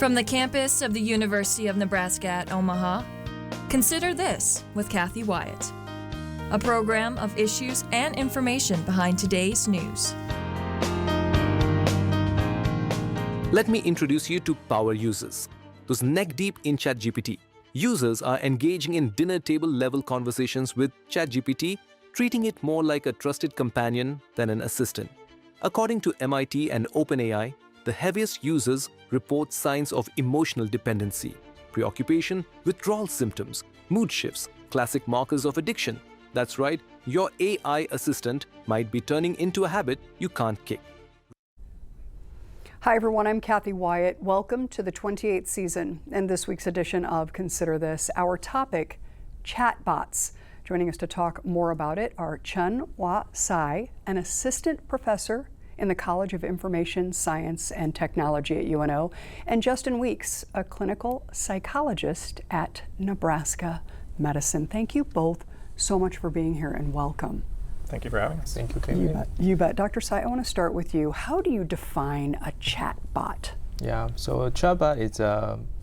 From the campus of the University of Nebraska at Omaha, consider this with Kathy Wyatt, a program of issues and information behind today's news. Let me introduce you to power users. Those neck-deep in ChatGPT. Users are engaging in dinner table level conversations with ChatGPT, treating it more like a trusted companion than an assistant. According to MIT and OpenAI, the heaviest users report signs of emotional dependency, preoccupation, withdrawal symptoms, mood shifts, classic markers of addiction. That's right, your AI assistant might be turning into a habit you can't kick. Hi everyone, I'm Kathy Wyatt. Welcome to the 28th season and this week's edition of Consider This. Our topic, chatbots. Joining us to talk more about it are Chun-Hwa Tsai, an assistant professor in the College of Information Science and Technology at UNO, and Justin Weeks, a clinical psychologist at Nebraska Medicine. Thank you both so much for being here and welcome. Thank you for having us. Thank you, Kevin. You bet. Dr. Tsai, I want to start with you. How do you define a chatbot? Yeah, so a chatbot is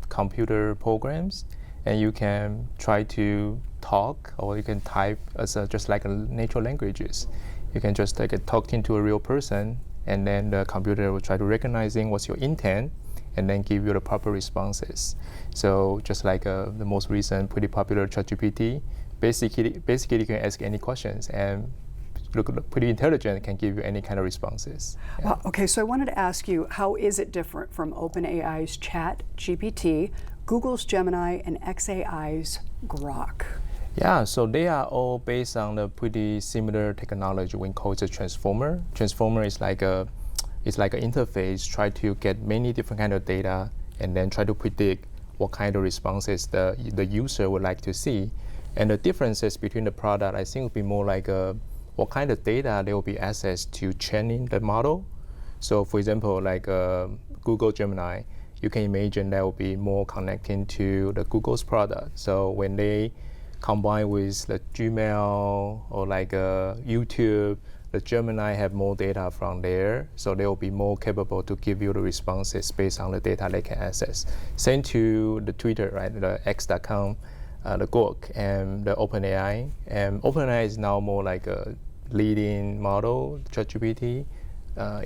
computer programs, and you can try to talk or you can type as just like natural languages. You can just talk into a real person, and then the computer will try to recognizing what's your intent and then give you the proper responses. So just like the most recent pretty popular ChatGPT, basically you can ask any questions and look pretty intelligent, can give you any kind of responses. Yeah. Well, okay, so I wanted to ask you, how is it different from OpenAI's ChatGPT, Google's Gemini, and xAI's Grok? Yeah, so they are all based on the pretty similar technology we call it a transformer. Transformer is like an interface, try to get many different kind of data and then try to predict what kind of responses the user would like to see. And the differences between the product, I think, would be more like what kind of data there will be access to training the model. So for example, like Google Gemini, you can imagine that will be more connecting to the Google's product. So when they combine with the Gmail or like YouTube, the Gemini have more data from there, so they will be more capable to give you the responses based on the data they can access. Same to the Twitter, right? The X.com, the Grok, and the OpenAI. And OpenAI is now more like a leading model, ChatGPT,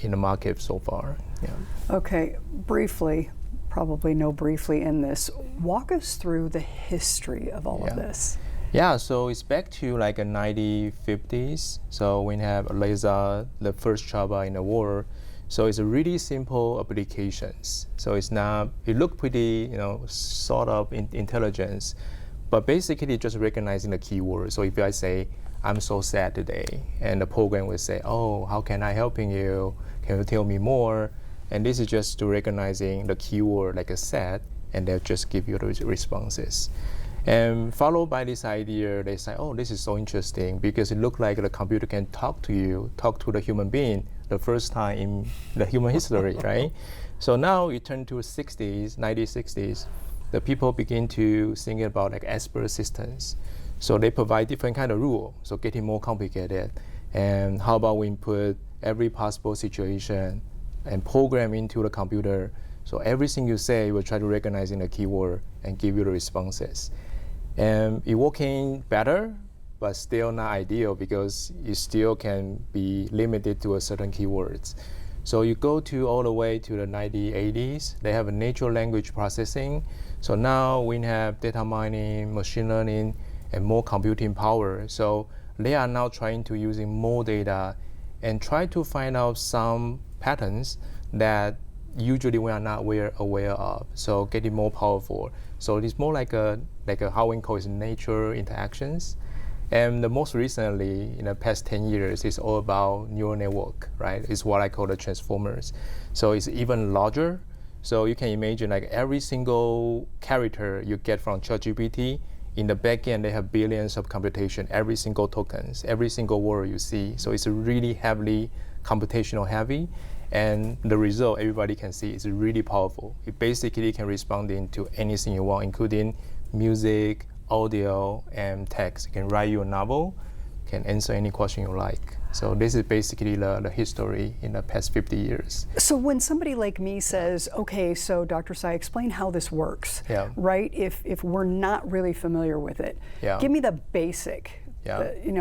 in the market so far. Yeah. Okay, briefly, probably no briefly in this, walk us through the history of all of this. Yeah, so it's back to like the 1950s. So we have Laser, the first chatbot in the world. So it's a really simple applications. So it look pretty, sort of intelligence, but basically just recognizing the keywords. So if I say, I'm so sad today, and the program will say, oh, how can I helping you? Can you tell me more? And this is just to recognizing the keyword like a sad, and they'll just give you the responses. And followed by this idea, they say, oh, this is so interesting because it looks like the computer can talk to you, talk to the human being, the first time in the human history, right? So now you turn to the 60s, 1960s, the people begin to think about like expert assistants. So they provide different kind of rule, so getting more complicated. And how about we input every possible situation and program into the computer, so everything you say will try to recognize in the keyword and give you the responses. And it's working better, but still not ideal because you still can be limited to a certain keywords. So you go to all the way to the 1980s, they have a natural language processing. So now we have data mining, machine learning, and more computing power. So they are now trying to using more data and try to find out some patterns that usually we are not aware of. So getting more powerful. So it's more like a how we call it nature interactions. And the most recently, in the past 10 years, it's all about neural network, right? It's what I call the transformers. So it's even larger. So you can imagine like every single character you get from ChatGPT, in the back end, they have billions of computation, every single tokens, every single word you see. So it's really heavily computational heavy. And the result everybody can see is really powerful. It basically can respond into anything you want, including music, audio, and text. You can write you a novel, can answer any question you like. So this is basically the history in the past 50 years. So when somebody like me says, okay, so Dr. Sai, explain how this works, right? If we're not really familiar with it, give me the basic,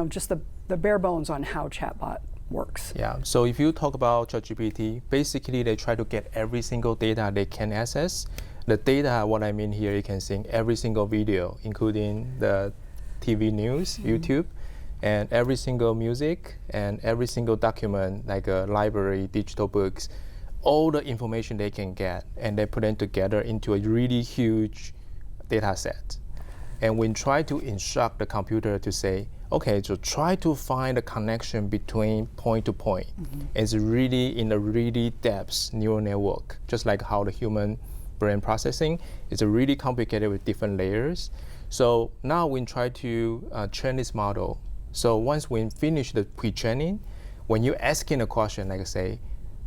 just the bare bones on how chatbot works. Yeah, so if you talk about ChatGPT, basically they try to get every single data they can access. The data, what I mean here, you can see every single video, including the TV news, YouTube, and every single music, and every single document, like a library, digital books, all the information they can get, and they put them together into a really huge data set. And when try to instruct the computer to say, okay, so try to find a connection between point to point. It's really in a really depth neural network, just like how the human brain processing is really complicated with different layers. So now we try to train this model. So once we finish the pre-training, when you're asking a question, like say,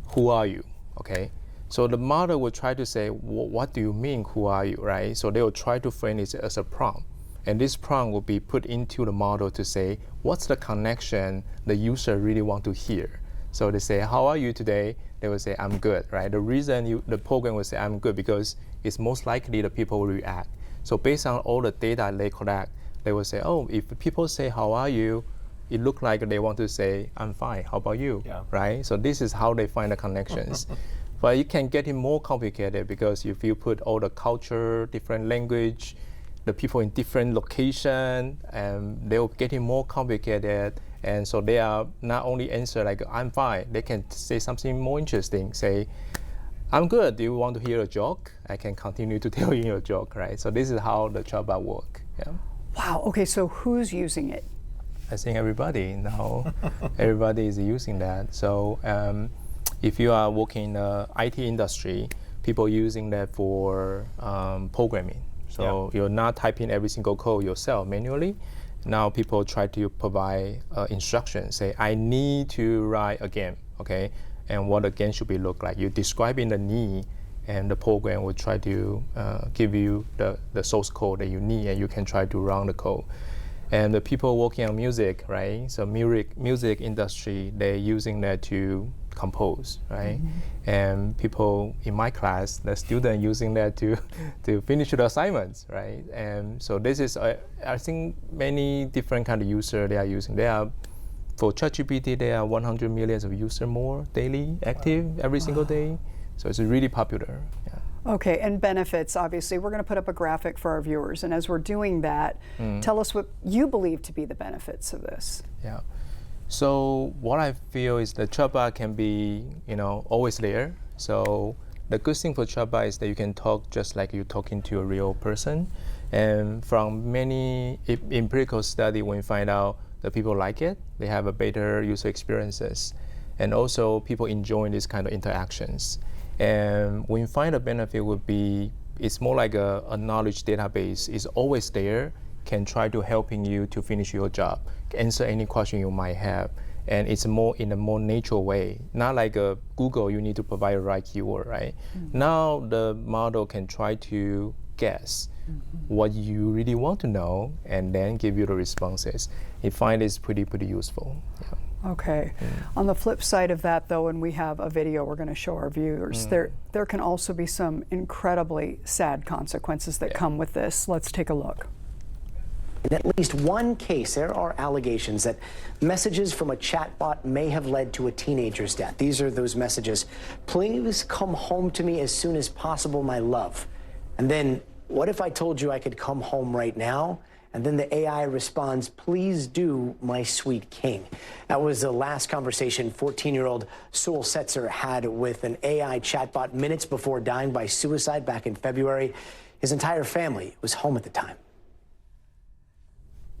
who are you, okay? So the model will try to say, what do you mean, who are you, right? So they will try to frame it as a prompt. And this prompt will be put into the model to say, what's the connection the user really want to hear? So they say, how are you today? They will say, I'm good, right? The reason the program will say, I'm good, because it's most likely the people will react. So based on all the data they collect, they will say, oh, if people say, how are you? It looks like they want to say, I'm fine, how about you, right? So this is how they find the connections. But it can get more complicated because if you put all the culture, different language, the people in different location, they'll getting more complicated. And so they are not only answer like, I'm fine, they can say something more interesting, say, I'm good, do you want to hear a joke? I can continue to tell you a joke, right? So this is how the chatbot work. Wow, okay, so who's using it? I think everybody now, everybody is using that. So if you are working in the IT industry, people using that for programming. So you're not typing every single code yourself manually. Now people try to provide instructions, say, I need to write a game, okay? And what a game should be look like. You're describing the need, and the program will try to give you the source code that you need, and you can try to run the code. And the people working on music, right? So music industry, they're using that to compose, right? And people in my class, the student using that to finish the assignments, right? And so this is, I think many different kind of user they are using. They are, for ChatGPT, there are 100 million of user more daily active every single day. So it's really popular. Okay, and benefits, obviously. We're going to put up a graphic for our viewers. And as we're doing that, tell us what you believe to be the benefits of this. Yeah. So what I feel is the chatbot can be, always there. So the good thing for chatbot is that you can talk just like you're talking to a real person. And from many empirical study, when you find out that people like it, they have a better user experiences. And also people enjoying these kind of interactions. And when you find a benefit would be, it's more like a knowledge database. It's always there, can try to helping you to finish your job, answer any question you might have. And it's more in a more natural way. Not like a Google, you need to provide a right keyword, right? Now the model can try to guess what you really want to know and then give you the responses. I find it's pretty useful. Okay. On the flip side of that, though, and we have a video we're going to show our viewers, there can also be some incredibly sad consequences that come with this. Let's take a look. In at least one case, there are allegations that messages from a chatbot may have led to a teenager's death. These are those messages. Please come home to me as soon as possible, my love. And then, what if I told you I could come home right now? And then the AI responds, please do, my sweet king. That was the last conversation 14-year-old Soul Setzer had with an AI chatbot minutes before dying by suicide back in February. His entire family was home at the time.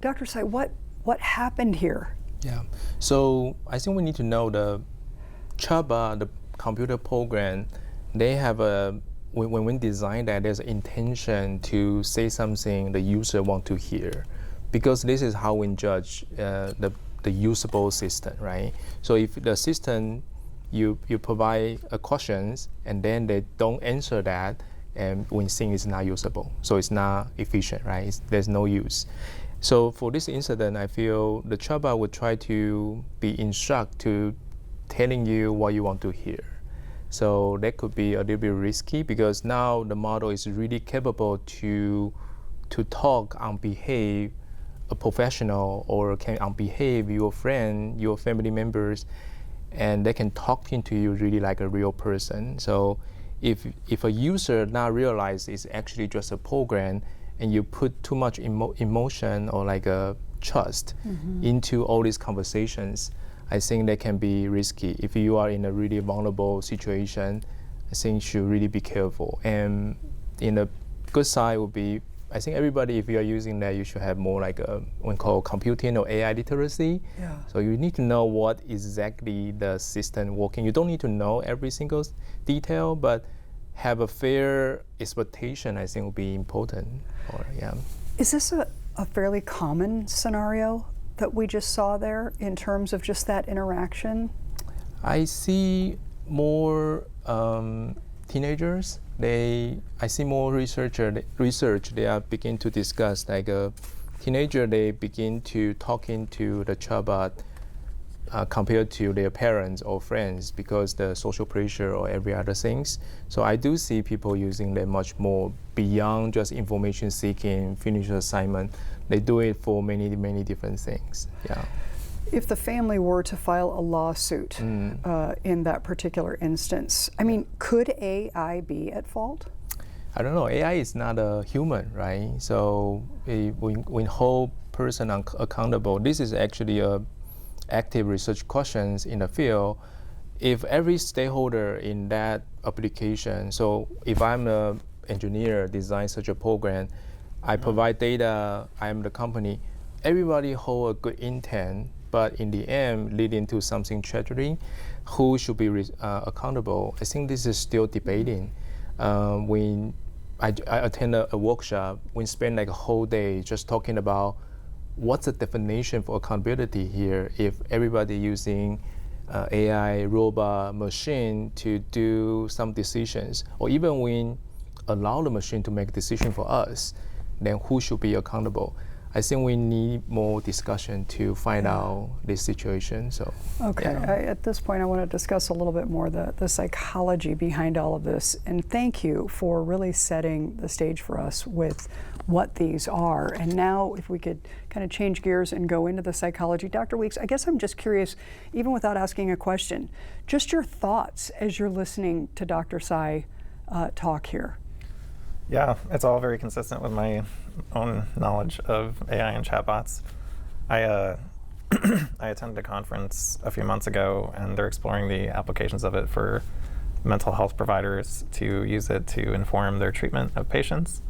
Dr. Sai, what happened here? Yeah, so I think we need to know the chatbot, the computer program, they have when we design that, there's an intention to say something the user want to hear, because this is how we judge the usable system, right? So if the system, you provide a questions and then they don't answer that, and we think it's not usable, so it's not efficient, right? There's no use. So for this incident, I feel the chatbot would try to be instruct to telling you what you want to hear. So that could be a little bit risky because now the model is really capable to talk on behalf a professional or can on behave your friend, your family members, and they can talk into you really like a real person. So if a user not realize it's actually just a program and you put too much emotion or like a trust into all these conversations, I think that can be risky. If you are in a really vulnerable situation, I think you should really be careful. And in the good side would be, I think everybody, if you are using that, you should have more like a what we call computing or AI literacy. Yeah. So you need to know what exactly the system working. You don't need to know every single detail, but have a fair expectation, I think, will be important. Or, yeah. Is this a fairly common scenario that we just saw there in terms of just that interaction? I see more teenagers. I see more research. They are begin to discuss like a teenager. They begin to talking to the chatbot compared to their parents or friends because the social pressure or every other things. So I do see people using that much more beyond just information seeking, finish assignment. They do it for many different things. Yeah. If the family were to file a lawsuit in that particular instance, I mean, could AI be at fault? I don't know. AI is not a human, right? So we hold person accountable. This is actually a active research questions in the field. If every stakeholder in that application, so if I'm an engineer, design such a program, I provide data, I'm the company, everybody hold a good intent, but in the end leading to something tragedy, who should be accountable? I think this is still debating. When I attend a workshop, we spend like a whole day just talking about what's the definition for accountability here if everybody using AI, robot, machine to do some decisions, or even when allow the machine to make decision for us, then who should be accountable? I think we need more discussion to find out this situation. So, okay, yeah. At this point I want to discuss a little bit more the psychology behind all of this, and thank you for really setting the stage for us with what these are. And now if we could kind of change gears and go into the psychology. Dr. Weeks, I guess I'm just curious, even without asking a question, just your thoughts as you're listening to Dr. Tsai talk here. Yeah, it's all very consistent with my own knowledge of AI and chatbots. I attended a conference a few months ago, and they're exploring the applications of it for mental health providers to use it to inform their treatment of patients.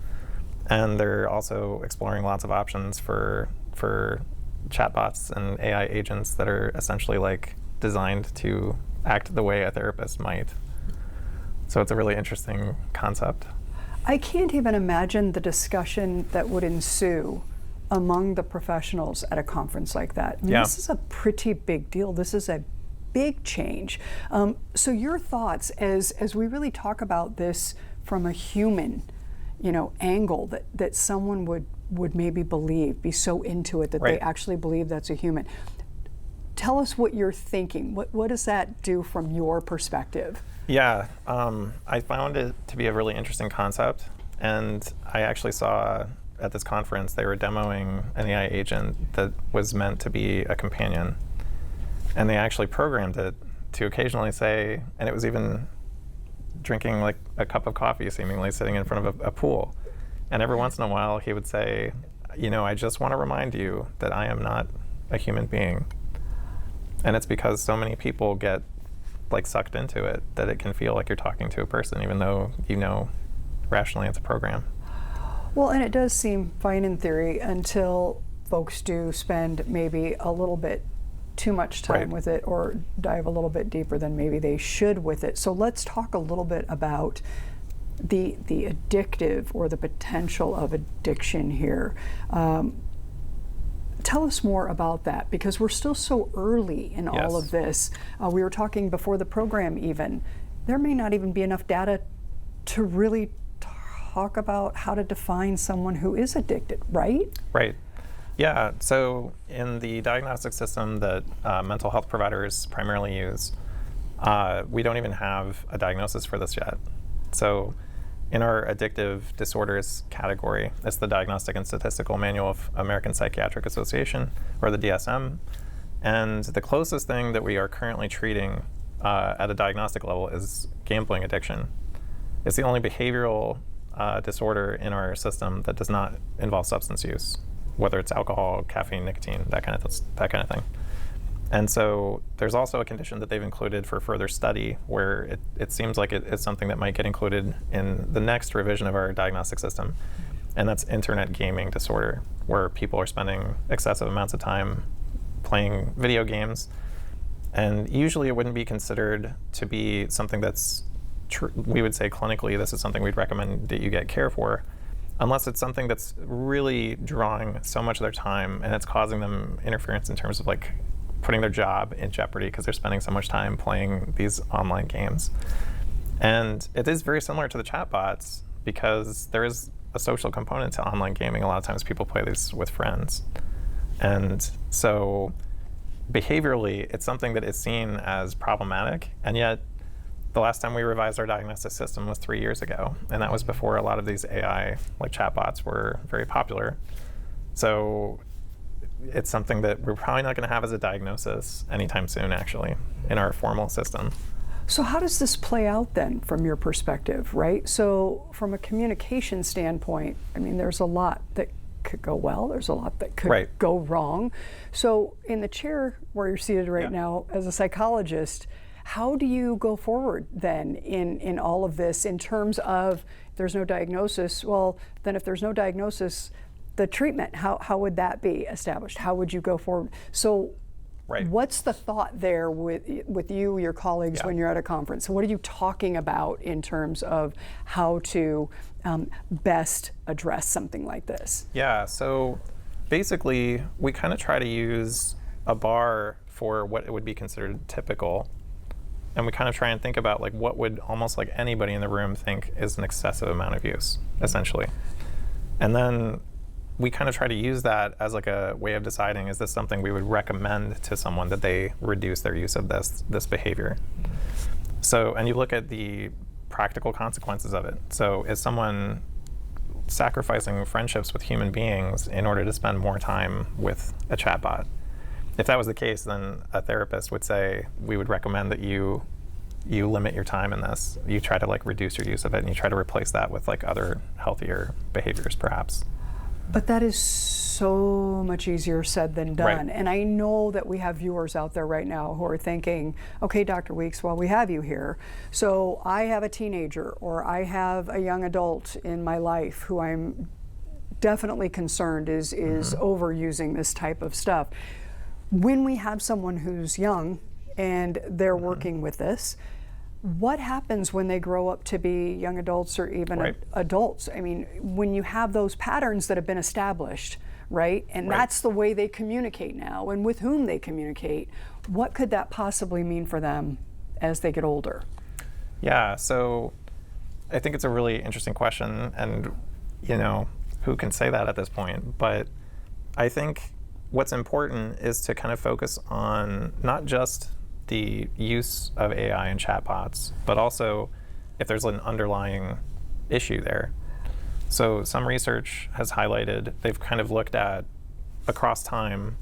And they're also exploring lots of options for chatbots and AI agents that are essentially like designed to act the way a therapist might. So it's a really interesting concept. I can't even imagine the discussion that would ensue among the professionals at a conference like that. I mean, This is a pretty big deal. This is a big change. So your thoughts as we really talk about this from a human, angle that someone would maybe be so into it that Right. they actually believe that's a human. Tell us what you're thinking. What does that do from your perspective? Yeah, I found it to be a really interesting concept, and I actually saw at this conference they were demoing an AI agent that was meant to be a companion, and they actually programmed it to occasionally say, and it was even drinking like a cup of coffee, seemingly sitting in front of a pool, and every once in a while he would say, I just want to remind you that I am not a human being. And it's because so many people get like sucked into it that it can feel like you're talking to a person, even though rationally it's a program. Well, and it does seem fine in theory until folks do spend maybe a little bit too much time Right. with it or dive a little bit deeper than maybe they should with it. So let's talk a little bit about the addictive or the potential of addiction here. Tell us more about that, because we're still so early in all Yes. of this. We were talking before the program even. There may not even be enough data to really talk about how to define someone who is addicted, right? Right. Yeah, so in the diagnostic system that mental health providers primarily use, we don't even have a diagnosis for this yet. So in our addictive disorders category, it's the Diagnostic and Statistical Manual of American Psychiatric Association, or the DSM. And the closest thing that we are currently treating at a diagnostic level is gambling addiction. It's the only behavioral disorder in our system that does not involve substance use, whether it's alcohol, caffeine, nicotine, that kind of thing. And so there's also a condition that they've included for further study where it seems like it's something that might get included in the next revision of our diagnostic system. And that's internet gaming disorder, where people are spending excessive amounts of time playing video games. And usually it wouldn't be considered to be something that's, we would say clinically, this is something we'd recommend that you get care for, unless it's something that's really drawing so much of their time and it's causing them interference in terms of like putting their job in jeopardy because they're spending so much time playing these online games. And it is very similar to the chatbots because there is a social component to online gaming. A lot of times people play these with friends. And so behaviorally, it's something that is seen as problematic, and yet the last time we revised our diagnostic system was 3 years ago, and that was before a lot of these AI, like chatbots, were very popular. So it's something that we're probably not going to have as a diagnosis anytime soon, actually, in our formal system. So how does this play out then from your perspective, right? So from a communication standpoint, I mean, there's a lot that could go well, there's a lot that could go wrong. So in the chair where you're seated right now as a psychologist, how do you go forward then in all of this in terms of there's no diagnosis? Well, then if there's no diagnosis, the treatment, how would that be established? How would you go forward? So what's the thought there with you, your colleagues, when you're at a conference? So what are you talking about in terms of how to best address something like this? Yeah, so basically we kind of try to use a bar for what it would be considered typical, and we kind of try and think about like what would almost like anybody in the room think is an excessive amount of use, essentially. And then we kind of try to use that as like a way of deciding, is this something we would recommend to someone that they reduce their use of this behavior? So, and you look at the practical consequences of it. So is someone sacrificing friendships with human beings in order to spend more time with a chatbot? If that was the case, then a therapist would say, we would recommend that you limit your time in this. You try to like reduce your use of it, and you try to replace that with like other healthier behaviors, perhaps. But that is so much easier said than done. And I know that we have viewers out there right now who are thinking, okay, Dr. Weeks, well, we have you here. So I have a teenager or I have a young adult in my life who I'm definitely concerned is overusing this type of stuff. When we have someone who's young and they're working with this, what happens when they grow up to be young adults or even adults? I mean, when you have those patterns that have been established, right? And that's the way they communicate now and with whom they communicate. What could that possibly mean for them as they get older? Yeah, so I think it's a really interesting question, and you know, who can say that at this point? But I think what's important is to kind of focus on not just the use of AI and chatbots, but also if there's an underlying issue there. So some research has highlighted, they've kind of looked at across time,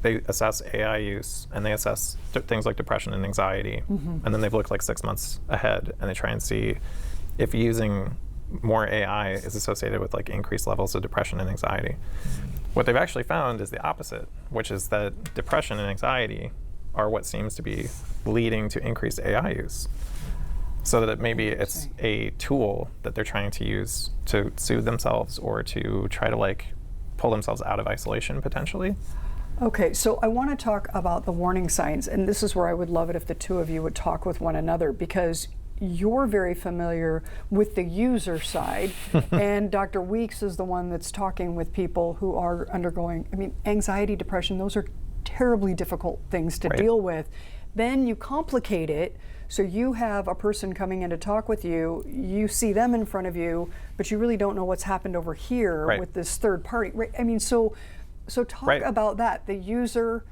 they assess AI use and they assess things like depression and anxiety. And then they've looked like 6 months ahead and they try and see if using more AI is associated with like increased levels of depression and anxiety. What they've actually found is the opposite, which is that depression and anxiety are what seems to be leading to increased AI use. So that maybe it's a tool that they're trying to use to soothe themselves or to try to like pull themselves out of isolation potentially. Okay, so I want to talk about the warning signs, and this is where I would love it if the two of you would talk with one another, because you're very familiar with the user side, and Dr. Weeks is the one that's talking with people who are undergoing, I mean, anxiety, depression, those are terribly difficult things to deal with. then you complicate it. So you have a person coming in to talk with you, you see them in front of you, but you really don't know what's happened over here Right. with this third party. Right? I mean, so talk Right. about that, the user,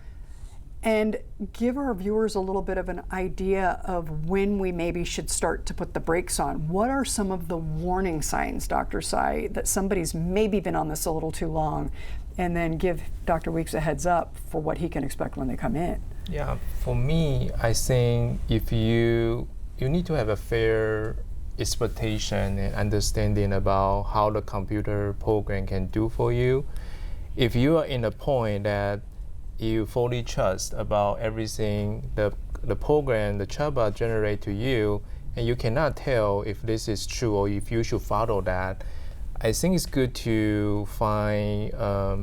and give our viewers a little bit of an idea of when we maybe should start to put the brakes on. What are some of the warning signs, Dr. Tsai, that somebody's maybe been on this a little too long? And then give Dr. Weeks a heads up for what he can expect when they come in. Yeah, for me, I think if you need to have a fair expectation and understanding about how the computer program can do for you. If you are in a point that you fully trust about everything the program, the chatbot generate to you, and you cannot tell if this is true or if you should follow that, I think it's good to find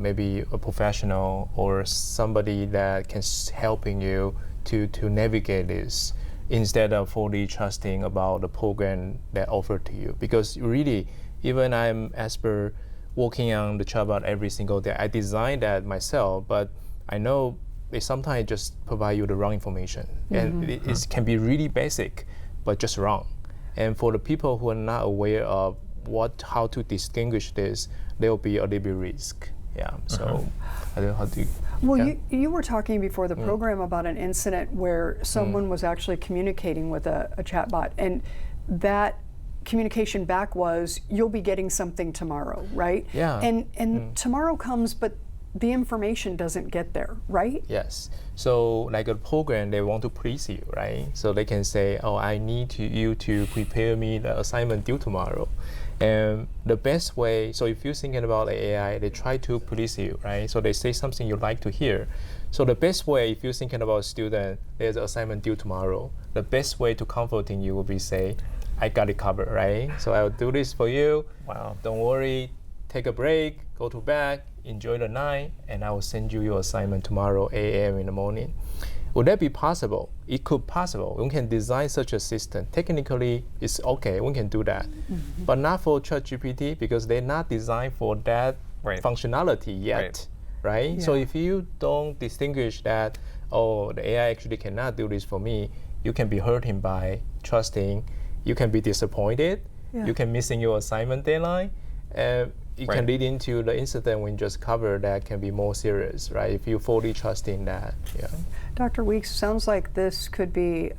maybe a professional or somebody that can helping you to navigate this instead of fully trusting about the program that offered to you. Because really, even I'm expert working on the chatbot every single day. I designed that myself, but I know they sometimes just provide you the wrong information, and it can be really basic, but just wrong. And for the people who are not aware of how to distinguish this, there will be a little bit risk. Yeah. So I don't know how to. Well, yeah. you were talking before the program about an incident where someone was actually communicating with a chatbot, and that communication back was, "You'll be getting something tomorrow," right? Yeah. And tomorrow comes, but the information doesn't get there, right? Yes. So like a program, they want to please you, right? So they can say, "Oh, I need you to prepare me the assignment due tomorrow." And the best way, so if you're thinking about the AI, they try to please you, right? So they say something you like to hear. So the best way, if you're thinking about a student, there's an assignment due tomorrow, the best way to comforting you will be say, "I got it covered," right? So I'll do this for you. Wow. Don't worry, take a break, go to bed, enjoy the night, and I will send you your assignment tomorrow 8 a.m. in the morning. Would that be possible? It could possible. We can design such a system. Technically, it's okay, we can do that. But not for ChatGPT because they're not designed for that functionality yet, right? Yeah. So if you don't distinguish that, oh, the AI actually cannot do this for me, you can be hurting by trusting, you can be disappointed, you can missing your assignment deadline, it can lead into the incident we just covered that can be more serious, right? If you fully trust in that, yeah. Dr. Weeks, sounds like this could be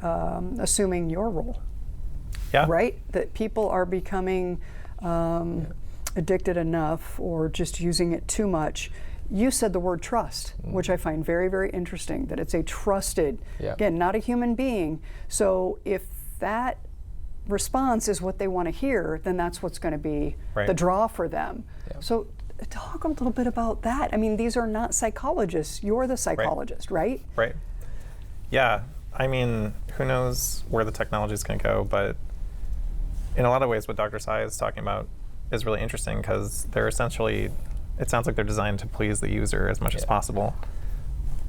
assuming your role, Yeah. right? That people are becoming addicted enough or just using it too much. You said the word trust, which I find very, very interesting, that it's a trusted, again, not a human being. So if that response is what they want to hear, then that's what's going to be the draw for them. So talk a little bit about that. I mean, these are not psychologists. You're the psychologist, right? Right. Yeah. I mean, who knows where the technology is going to go, but in a lot of ways what Dr. Tsai is talking about is really interesting because they're essentially, it sounds like they're designed to please the user as much as possible.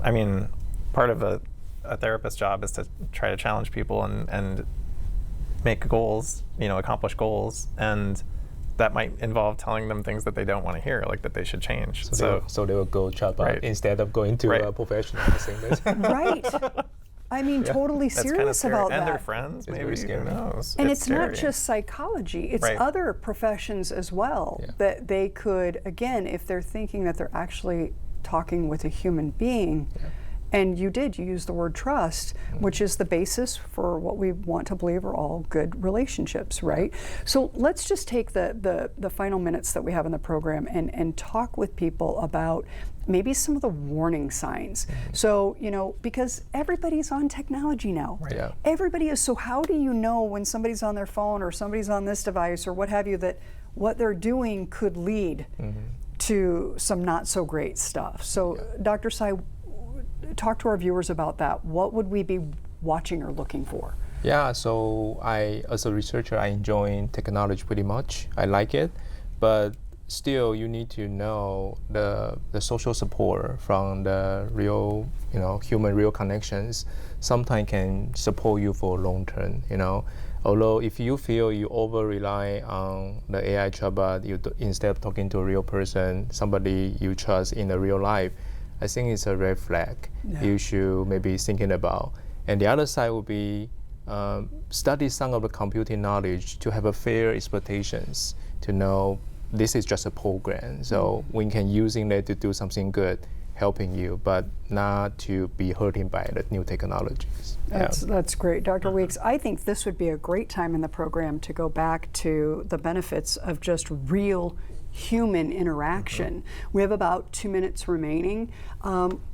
I mean, part of a therapist's job is to try to challenge people and make goals, accomplish goals, and that might involve telling them things that they don't want to hear, like that they should change. So they will go chatbot instead of going to a professional. Right. I mean, totally That's serious kind of about that. And their friends, maybe, very scary. who knows? And it's not scary. just psychology, it's other professions as well that they could, again, if they're thinking that they're actually talking with a human being, and you used the word trust, which is the basis for what we want to believe are all good relationships, right? So let's just take the final minutes that we have in the program and talk with people about maybe some of the warning signs. So, because everybody's on technology now. Everybody is, so how do you know when somebody's on their phone or somebody's on this device or what have you, that what they're doing could lead to some not so great stuff? So Dr. Tsai, talk to our viewers about that. What would we be watching or looking for? Yeah, so as a researcher, I enjoy technology pretty much. I like it, but still you need to know the social support from the real, human real connections sometimes can support you for long term, Although if you feel you over rely on the AI chatbot, instead of talking to a real person, somebody you trust in the real life, I think it's a red flag. You should maybe thinking about. And the other side would be study some of the computing knowledge to have a fair expectations, to know this is just a program. So we can using it to do something good, helping you, but not to be hurting by the new technologies. That's great. Dr. Weeks, I think this would be a great time in the program to go back to the benefits of just real human interaction. We have about 2 minutes remaining.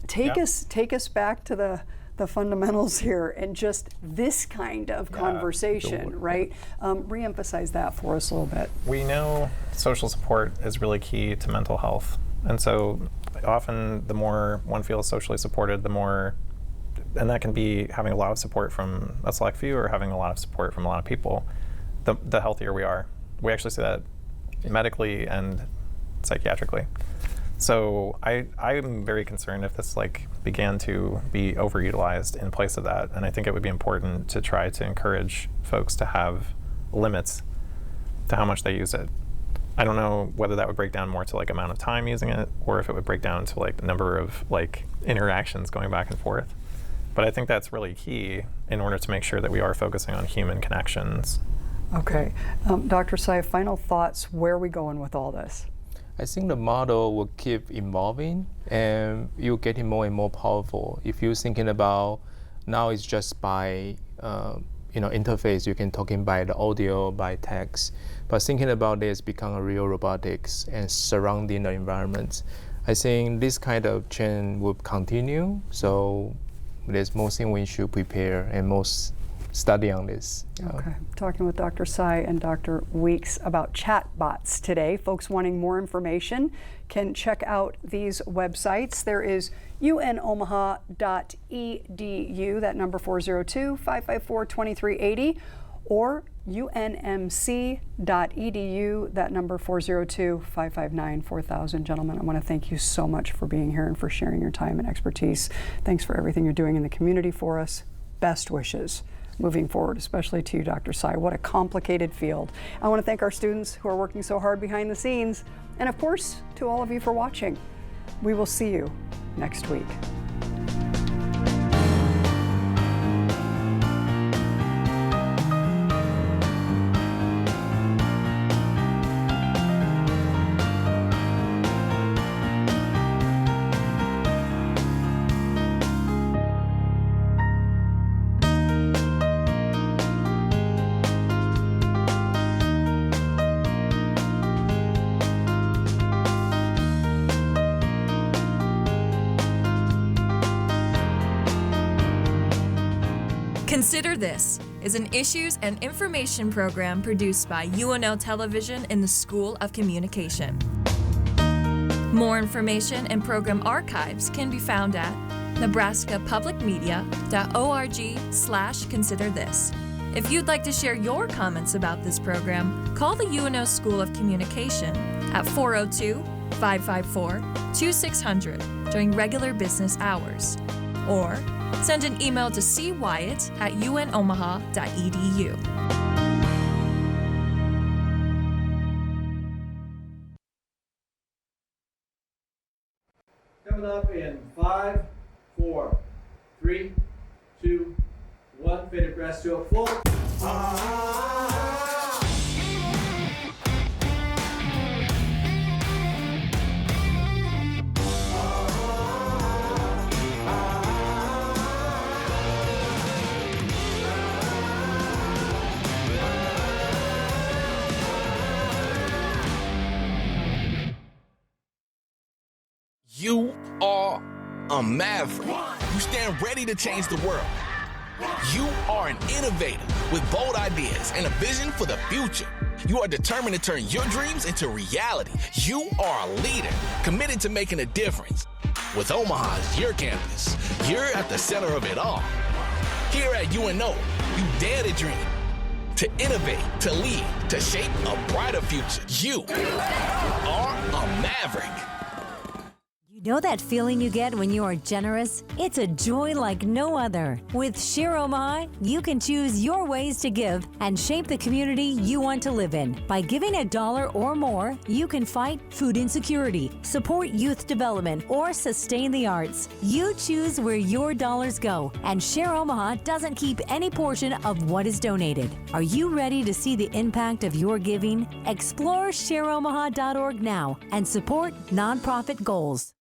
Take us back to the fundamentals here and just this kind of conversation, right? Re-emphasize that for us a little bit. We know social support is really key to mental health. And so often the more one feels socially supported, the more, and that can be having a lot of support from a select few or having a lot of support from a lot of people, the healthier we are. We actually see that medically and psychiatrically. So I'm very concerned if this began to be overutilized in place of that. And I think it would be important to try to encourage folks to have limits to how much they use it. I don't know whether that would break down more to amount of time using it, or if it would break down to the number of interactions going back and forth. But I think that's really key in order to make sure that we are focusing on human connections. Okay. Dr. Tsai, final thoughts, where are we going with all this? I think the model will keep evolving and you're getting more and more powerful. If you're thinking about now it's just by interface, you can talking by the audio, by text, but thinking about this become a real robotics and surrounding the environment. I think this kind of trend will continue. So there's more things we should prepare and most study on this. Okay, talking with Dr. Tsai and Dr. Weeks about chatbots today. Folks wanting more information can check out these websites. There is unomaha.edu, that number 402-554-2380, or unmc.edu, that number 402-559-4000. Gentlemen, I want to thank you so much for being here and for sharing your time and expertise. Thanks for everything you're doing in the community for us. Best wishes moving forward, especially to you, Dr. Tsai. What a complicated field. I want to thank our students who are working so hard behind the scenes, and of course, to all of you for watching. We will see you next week. Consider This is an issues and information program produced by UNO Television in the School of Communication. More information and program archives can be found at nebraskapublicmedia.org/considerthis. If you'd like to share your comments about this program, call the UNO School of Communication at 402-554-2600 during regular business hours, or send an email to cwyatt@unomaha.edu. Coming up in 5, 4, 3, 2, 1. Faded press to a full. You are a maverick. You stand ready to change the world. You are an innovator with bold ideas and a vision for the future. You are determined to turn your dreams into reality. You are a leader, committed to making a difference. With Omaha as your campus, you're at the center of it all. Here at UNO, you dare to dream, to innovate, to lead, to shape a brighter future. You are a maverick. You know that feeling you get when you are generous? It's a joy like no other. With Share Omaha, you can choose your ways to give and shape the community you want to live in. By giving $1 or more, you can fight food insecurity, support youth development, or sustain the arts. You choose where your dollars go, and Share Omaha doesn't keep any portion of what is donated. Are you ready to see the impact of your giving? Explore shareomaha.org now and support nonprofit goals.